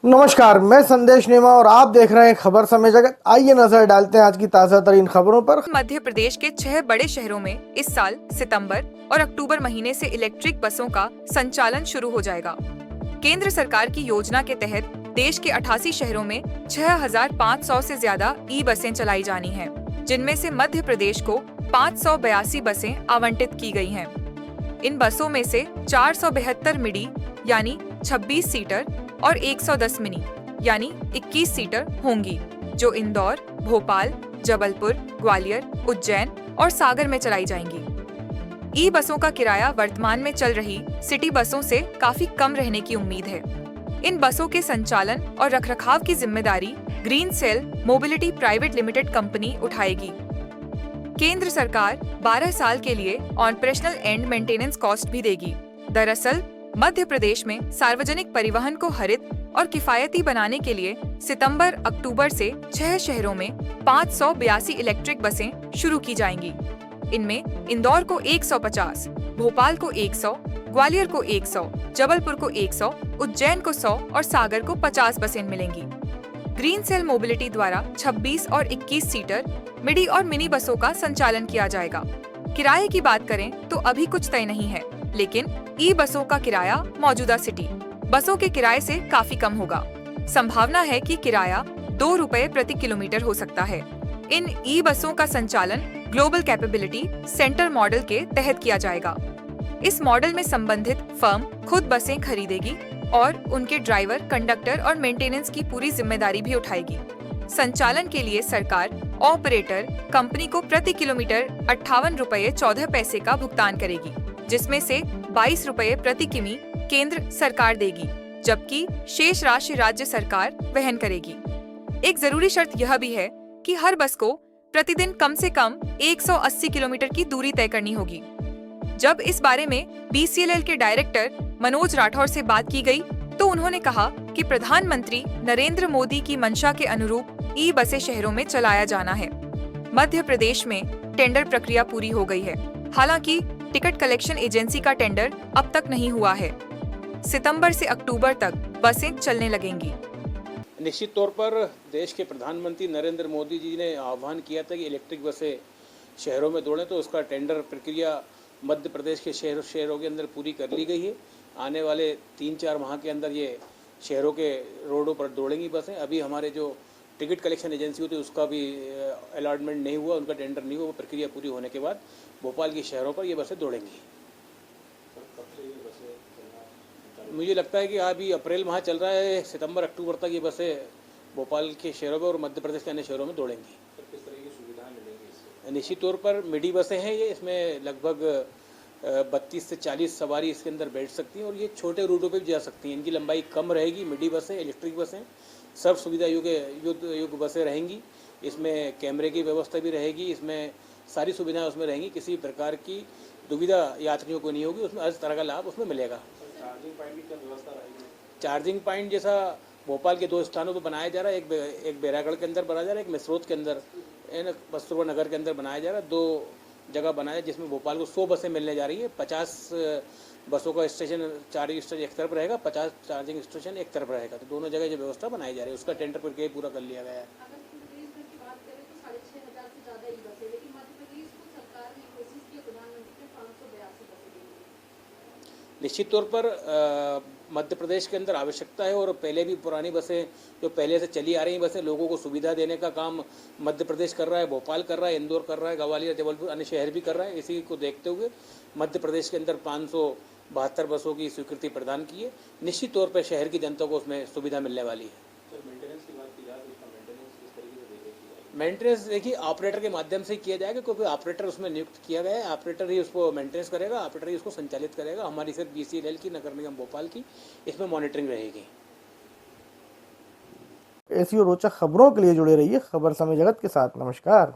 नमस्कार, मैं संदेश नेमा और आप देख रहे हैं खबर समय जगत। आइए नजर डालते हैं आज की ताजा तरीन खबरों पर। मध्य प्रदेश के 6 बड़े शहरों में इस साल सितंबर और अक्टूबर महीने से इलेक्ट्रिक बसों का संचालन शुरू हो जाएगा। केंद्र सरकार की योजना के तहत देश के 88 शहरों में 6,500 से ज्यादा ई बसें चलाई जानी हैं, जिनमें से मध्य प्रदेश को 582 बसें आवंटित की गई हैं। इन बसों में से 472 मिडी यानी 26 सीटर और 110 मिनी यानी 21 सीटर होंगी, जो इंदौर, भोपाल, जबलपुर, ग्वालियर, उज्जैन और सागर में चलाई जाएंगी। ई बसों का किराया वर्तमान में चल रही सिटी बसों से काफी कम रहने की उम्मीद है। इन बसों के संचालन और रखरखाव की जिम्मेदारी green cell mobility private limited company उठाएगी। केंद्र सरकार 12 साल के लिए ऑपरेशनल एंड मेंटेनेंस कॉस्ट भी देगी। दरअसल मध्य प्रदेश में सार्वजनिक परिवहन को हरित और किफायती बनाने के लिए सितंबर-अक्टूबर से 6 शहरों में 582 इलेक्ट्रिक बसें शुरू की जाएंगी। इनमें इंदौर को 150, भोपाल को 100, ग्वालियर को 100, जबलपुर को 100, उज्जैन को 100 और सागर को 50 बसें मिलेंगी। ग्रीन सेल मोबिलिटी द्वारा 26 और 21 सीटर मिडी और मिनी बसों का संचालन किया जाएगा। किराए की बात करें तो अभी कुछ तय नहीं है, लेकिन ई बसों का किराया मौजूदा सिटी बसों के किराए से काफी कम होगा। संभावना है कि किराया 2 रुपए प्रति किलोमीटर हो सकता है। इन ई बसों का संचालन ग्लोबल कैपेबिलिटी सेंटर मॉडल के तहत किया जाएगा। इस मॉडल में संबंधित फर्म खुद बसें खरीदेगी और उनके ड्राइवर, कंडक्टर और मेंटेनेंस की पूरी जिम्मेदारी भी उठाएगी। संचालन के लिए सरकार ऑपरेटर कंपनी को प्रति किलोमीटर 58 रुपये 14 पैसे का भुगतान करेगी, जिसमें से 22 रुपये प्रति किमी केंद्र सरकार देगी, जबकि शेष राशि राज्य सरकार वहन करेगी। एक जरूरी शर्त यह भी है कि हर बस को प्रतिदिन कम से कम 180 किलोमीटर की दूरी तय करनी होगी। जब इस बारे में BCLL के डायरेक्टर मनोज राठौर से बात की गई, तो उन्होंने कहा कि प्रधानमंत्री नरेंद्र मोदी की मंशा के अनुरूप ई बसें शहरों में चलाया जाना है। मध्य प्रदेश में टेंडर प्रक्रिया पूरी हो गई है। हालांकि टिकट कलेक्शन एजेंसी का टेंडर अब तक नहीं हुआ है। सितंबर से अक्टूबर तक बसें चलने लगेंगी। निश्चित तौर पर देश के प्रधानमंत्री नरेंद्र मोदी जी ने आह्वान किया था कि इलेक्ट्रिक बसें शहरों में दौड़ें, तो उसका टेंडर प्रक्रिया मध्य प्रदेश के शहरों के अंदर पूरी कर ली गई है। आने वाले 3-4 माह के अंदर ये शहरों के रोडों पर दौड़ेंगी बसें। अभी हमारे जो टिकट कलेक्शन एजेंसी होती है उसका भी अलॉटमेंट नहीं हुआ, उनका टेंडर नहीं हुआ। वो प्रक्रिया पूरी होने के बाद भोपाल के शहरों पर ये बसें दौड़ेंगी। मुझे लगता है कि अभी अप्रैल माह चल रहा है, सितंबर अक्टूबर तक ये बसें भोपाल के शहरों में और मध्य प्रदेश के अन्य शहरों में दौड़ेंगी। किस तरह की सुविधाएं मिलेंगी इससे? निश्चित तौर पर मिडी बसें हैं ये, इसमें लगभग 32 से 40 सवारी इसके अंदर बैठ सकती हैं और ये छोटे रूटों पे भी जा सकती हैं। इनकी लंबाई कम रहेगी। मिडी बसें, इलेक्ट्रिक बसें, सर्व सुविधा युक्त बसें रहेंगी। इसमें कैमरे की व्यवस्था भी रहेगी, इसमें सारी सुविधाएं उसमें रहेंगी। किसी प्रकार की दुविधा यात्रियों को नहीं होगी, उसमें हर तरह का लाभ उसमें मिलेगा। चार्जिंग पॉइंट की क्या व्यवस्था रहेगी? चार्जिंग पॉइंट जैसा भोपाल के 2 स्थानों पर बनाया जा रहा है, एक बैरागढ़ के अंदर बनाया जा रहा है, एक मिसरोद के अंदर, बस्तुरवा नगर के अंदर बनाया जा रहा है। 2 जगह बनाया है, जिसमें भोपाल को 100 बसें मिलने जा रही है। 50 बसों का स्टेशन, चार्जिंग स्टेशन एक तरफ रहेगा, 50 चार्जिंग स्टेशन एक तरफ रहेगा। तो दोनों जगह जो व्यवस्था बनाई जा रही है उसका टेंडर प्रक्रिया पूरा कर लिया गया है। निश्चित तौर पर मध्य प्रदेश के अंदर आवश्यकता है और पहले भी पुरानी बसें जो पहले से चली आ रही बसें, लोगों को सुविधा देने का काम मध्य प्रदेश कर रहा है, भोपाल कर रहा है, इंदौर कर रहा है, ग्वालियर, जबलपुर, अन्य शहर भी कर रहा है। इसी को देखते हुए मध्य प्रदेश के अंदर 572 बसों की स्वीकृति प्रदान की है। निश्चित तौर पर शहर की जनता को उसमें सुविधा मिलने वाली है। मेंटेनेंस देखिए ऑपरेटर के माध्यम से किया जाएगा, क्योंकि ऑपरेटर उसमें नियुक्त किया गया है। ऑपरेटर ही उसको मेंटेनेंस करेगा, ऑपरेटर ही उसको संचालित करेगा। हमारी सिर्फ BCLL की, नगर निगम भोपाल की इसमें मॉनिटरिंग रहेगी। ऐसी और रोचक खबरों के लिए जुड़े रहिए खबर समय जगत के साथ। नमस्कार।